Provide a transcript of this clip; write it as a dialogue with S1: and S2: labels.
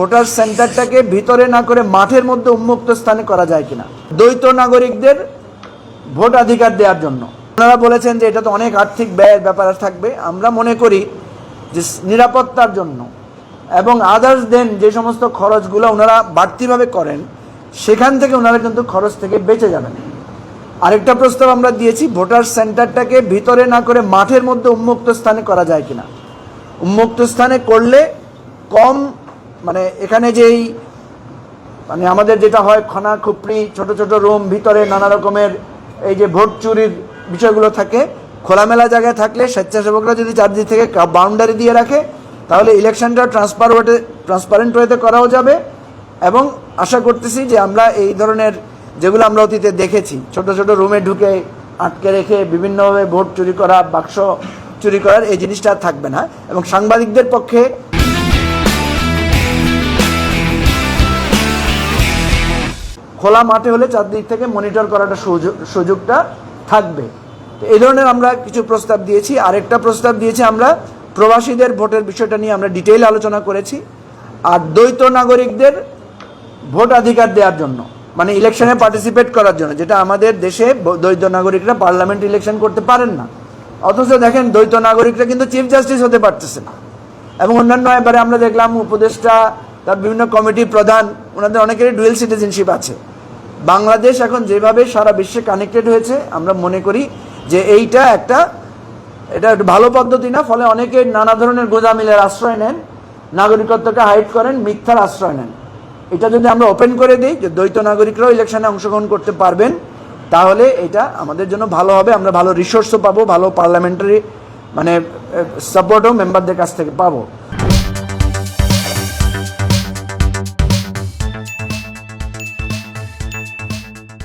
S1: Voter সেন্টারটাকে ভিতরে না করে মাঠের মধ্যে উন্মুক্ত স্থানে করা যায় কিনা, দ্বৈত নাগরিকদের ভোটাধিকার দেওয়ার জন্য। ওনারা বলেছেন যে এটা তো অনেক আর্থিক ব্যয়ের ব্যাপার থাকবে। আমরা মনে করি যে নিরাপত্তার জন্য এবং আদার্স দেন যে সমস্ত খরচগুলো ওনারা বাড়তিভাবে করেন সেখান থেকে ওনারা কিন্তু খরচ থেকে বেঁচে যাবেন। আরেকটা প্রস্তাব আমরা দিয়েছি, ভোটার সেন্টারটাকে ভিতরে না করে মাঠের মধ্যে উন্মুক্ত স্থানে করা যায় কিনা। উন্মুক্ত স্থানে করলে কম এখানে যেই আমাদের যেটা হয় খনা খুপড়ি ছোট ছোট রুম ভিতরে নানা রকমের এই যে ভোট চুরির বিষয়গুলো থাকে, খোলামেলা জায়গায় থাকলে স্বেচ্ছাসেবকরা যদি চারদিক থেকে বাউন্ডারি দিয়ে রাখে তাহলে ইলেকশনটা ট্রান্সপারেন্ট ওয়েতে করাও যাবে। এবং আশা করতেছি যে আমরা এই ধরনের যেগুলো আমরা অতীতে দেখেছি ছোট ছোট রুমে ঢুকে আটকে রেখে বিভিন্নভাবে ভোট চুরি করা, বাক্স চুরি করার এই জিনিসটা থাকবে না। এবং সাংবাদিকদের পক্ষে খোলা মাঠে হলে চারদিক থেকে মনিটর করাটা সুযোগটা থাকবে। তো এই ধরনের আমরা কিছু প্রস্তাব দিয়েছি। আরেকটা প্রস্তাব দিয়েছি আমরা প্রবাসীদের ভোটের বিষয়টা নিয়ে আমরা ডিটেইল আলোচনা করেছি। আর দ্বৈত নাগরিকদের ভোটাধিকার দেওয়ার জন্য, ইলেকশনে পার্টিসিপেট করার জন্য, যেটা আমাদের দেশে দ্বৈত নাগরিকরা পার্লামেন্ট ইলেকশন করতে পারেন না, অথচ দেখেন দ্বৈত নাগরিকরা কিন্তু চিফ জাস্টিস হতে পারতেছে না। এবং অন্যান্য এবারে আমরা দেখলাম উপদেষ্টা, তার বিভিন্ন কমিটির প্রধান, ওনাদের অনেকেরই ডুয়েল সিটিজেনশিপ আছে। বাংলাদেশ এখন যেভাবে সারা বিশ্বে কানেক্টেড হয়েছে আমরা মনে করি যে এটা একটা ভালো পদ্ধতি না। ফলে অনেকে নানা ধরনের গোঁজামিলের আশ্রয় নেন, নাগরিকত্বকে হাইড করেন, মিথ্যার আশ্রয় নেন। এটা যদি আমরা ওপেন করে দিই যে দ্বৈত নাগরিকরাও ইলেকশনে অংশগ্রহণ করতে পারবেন, তাহলে এটা আমাদের জন্য ভালো হবে। আমরা ভালো রিসোর্সও পাবো, ভালো পার্লামেন্টারি সাপোর্টও মেম্বারদের কাছ থেকে পাবো।